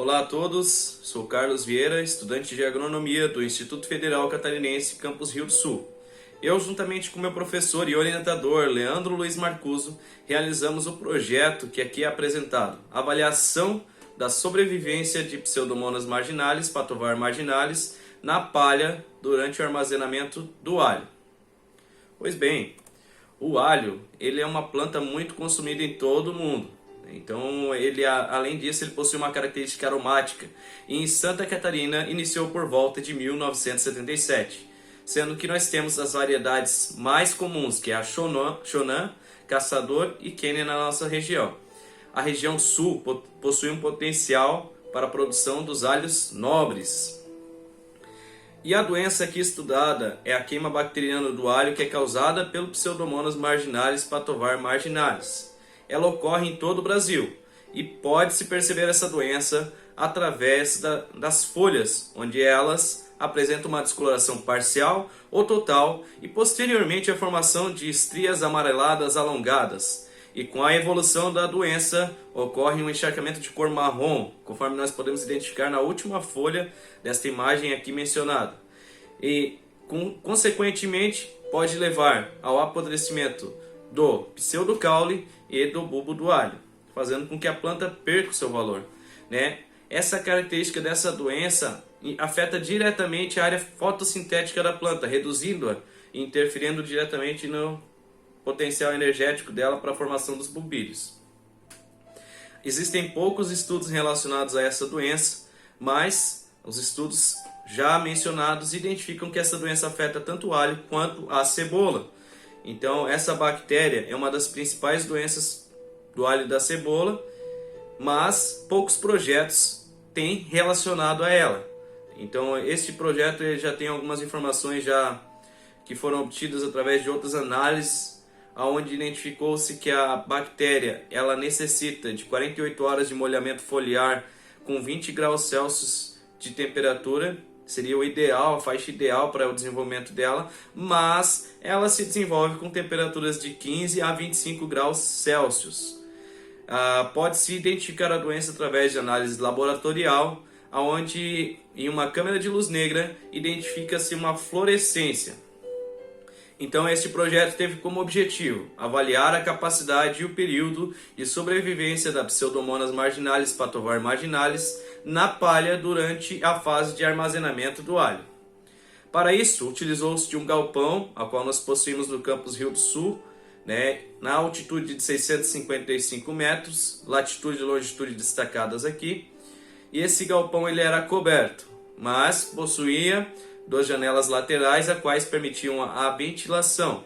Olá a todos, sou Carlos Vieira, estudante de agronomia do Instituto Federal Catarinense, campus Rio do Sul. Eu, juntamente com meu professor e orientador, Leandro Luiz Marcuso, realizamos o projeto que aqui é apresentado, Avaliação da sobrevivência de Pseudomonas marginalis, Patovar marginalis, na palha durante o armazenamento do alho. Pois bem, o alho ele é uma planta muito consumida em todo o mundo. Então, além disso, ele possui uma característica aromática e em Santa Catarina iniciou por volta de 1977, sendo que nós temos as variedades mais comuns, que é a Shonan, Caçador e Quênia na nossa região. A região sul possui um potencial para a produção dos alhos nobres. E a doença aqui estudada é a queima bacteriana do alho, que é causada pelo Pseudomonas marginalis, Patovar marginalis. Ela ocorre em todo o Brasil e pode-se perceber essa doença através das folhas, onde elas apresentam uma descoloração parcial ou total e posteriormente a formação de estrias amareladas alongadas. E com a evolução da doença ocorre um encharcamento de cor marrom, conforme nós podemos identificar na última folha desta imagem aqui mencionada. E consequentemente pode levar ao apodrecimento do pseudocaule e do bulbo do alho, fazendo com que a planta perca o seu valor, Essa característica dessa doença afeta diretamente a área fotossintética da planta, reduzindo-a e interferindo diretamente no potencial energético dela para a formação dos bulbídeos. Existem poucos estudos relacionados a essa doença, mas os estudos já mencionados identificam que essa doença afeta tanto o alho quanto a cebola. Então, essa bactéria é uma das principais doenças do alho e da cebola, mas poucos projetos têm relacionado a ela. Então, este projeto já tem algumas informações que foram obtidas através de outras análises, onde identificou-se que a bactéria ela necessita de 48 horas de molhamento foliar com 20 graus Celsius de temperatura. Seria o ideal, a faixa ideal para o desenvolvimento dela, mas ela se desenvolve com temperaturas de 15 a 25 graus Celsius. Pode-se identificar a doença através de análise laboratorial, onde em uma câmera de luz negra identifica-se uma fluorescência. Então este projeto teve como objetivo avaliar a capacidade e o período de sobrevivência da Pseudomonas marginalis, Patovar marginalis, na palha durante a fase de armazenamento do alho. Para isso, utilizou-se de um galpão, a qual nós possuímos no campus Rio do Sul, na altitude de 655 metros, latitude e longitude destacadas aqui. E esse galpão ele era coberto, mas possuía 2 janelas laterais, as quais permitiam a ventilação.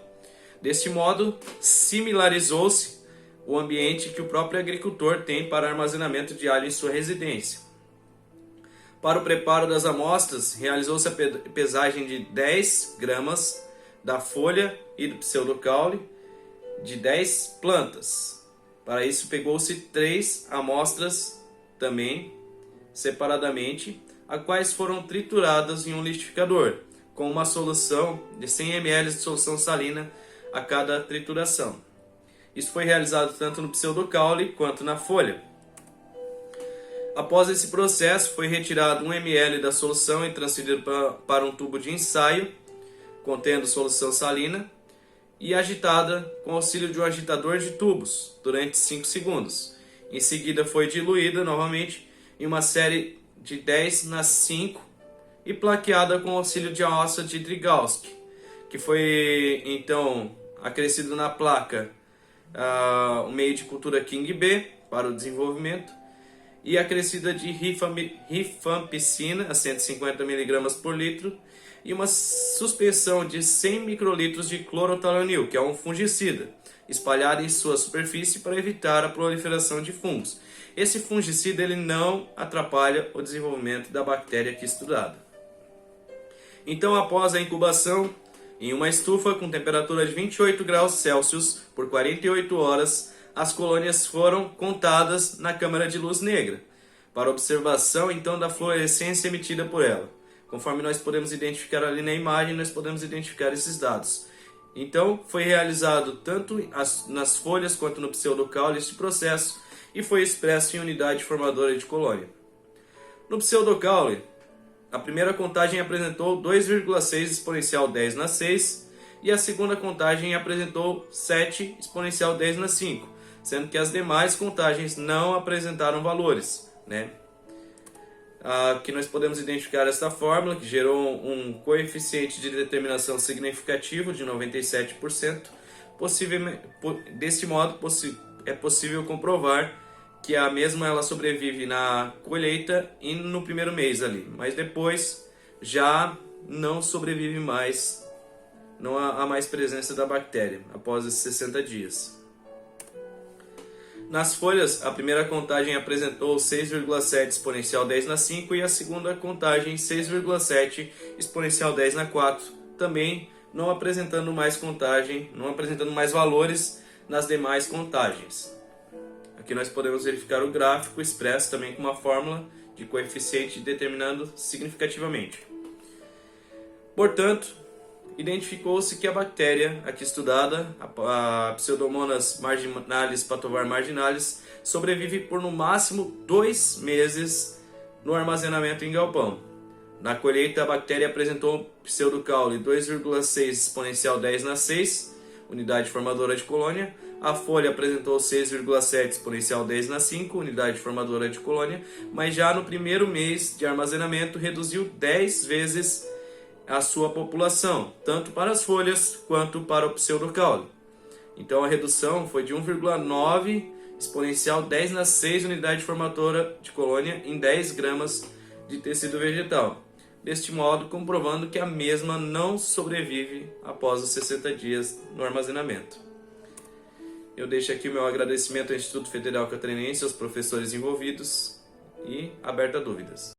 Deste modo, similarizou-se o ambiente que o próprio agricultor tem para armazenamento de alho em sua residência. Para o preparo das amostras, realizou-se a pesagem de 10 gramas da folha e do pseudocaule de 10 plantas. Para isso, pegou-se 3 amostras também separadamente, as quais foram trituradas em um liquidificador, com uma solução de 100 ml de solução salina a cada trituração. Isso foi realizado tanto no pseudocaule quanto na folha. Após esse processo, foi retirado 1 ml da solução e transferido para um tubo de ensaio, contendo solução salina, e agitada com auxílio de um agitador de tubos durante 5 segundos. Em seguida, foi diluída novamente em uma série de 10/5 e plaqueada com o auxílio de uma amostra de Drygalski, que foi então acrescido na placa o meio de cultura King B para o desenvolvimento e acrescida de rifampicina a 150 mg por litro e uma suspensão de 100 microlitros de clorothalonil, que é um fungicida, espalhada em sua superfície para evitar a proliferação de fungos. Esse fungicida ele não atrapalha o desenvolvimento da bactéria aqui estudada. Então, após a incubação, em uma estufa com temperatura de 28 graus Celsius por 48 horas, as colônias foram contadas na câmara de luz negra, para observação então da fluorescência emitida por ela. Conforme nós podemos identificar ali na imagem, nós podemos identificar esses dados. Então, foi realizado tanto nas folhas quanto no pseudocaule este processo e foi expresso em unidade formadora de colônia. No pseudocaule, a primeira contagem apresentou 2,6 exponencial 10 na 6 e a segunda contagem apresentou 7 exponencial 10 na 5, sendo que as demais contagens não apresentaram valores, né? Aqui nós podemos identificar esta fórmula que gerou um coeficiente de determinação significativo de 97%. Deste modo, é possível comprovar que a mesma ela sobrevive na colheita e no primeiro mês ali, mas depois já não sobrevive mais, não há mais presença da bactéria após esses 60 dias. Nas folhas, a primeira contagem apresentou 6,7 exponencial 10 na 5 e a segunda contagem 6,7 exponencial 10 na 4, também não apresentando mais contagem, não apresentando mais valores nas demais contagens. Aqui nós podemos verificar o gráfico expresso também com uma fórmula de coeficiente determinando significativamente. Portanto, identificou-se que a bactéria aqui estudada, a Pseudomonas marginalis patovar marginalis, sobrevive por no máximo 2 meses no armazenamento em galpão. Na colheita, a bactéria apresentou pseudocaule 2,6 exponencial 10 na 6, unidade formadora de colônia. A folha apresentou 6,7 exponencial 10 na 5, unidade formadora de colônia, mas já no primeiro mês de armazenamento reduziu 10 vezes a sua população, tanto para as folhas quanto para o pseudocaule. Então a redução foi de 1,9 exponencial 10 na 6 unidade formadora de colônia em 10 gramas de tecido vegetal. Deste modo, comprovando que a mesma não sobrevive após os 60 dias no armazenamento. Eu deixo aqui o meu agradecimento ao Instituto Federal Catarinense, aos professores envolvidos e aberto a dúvidas.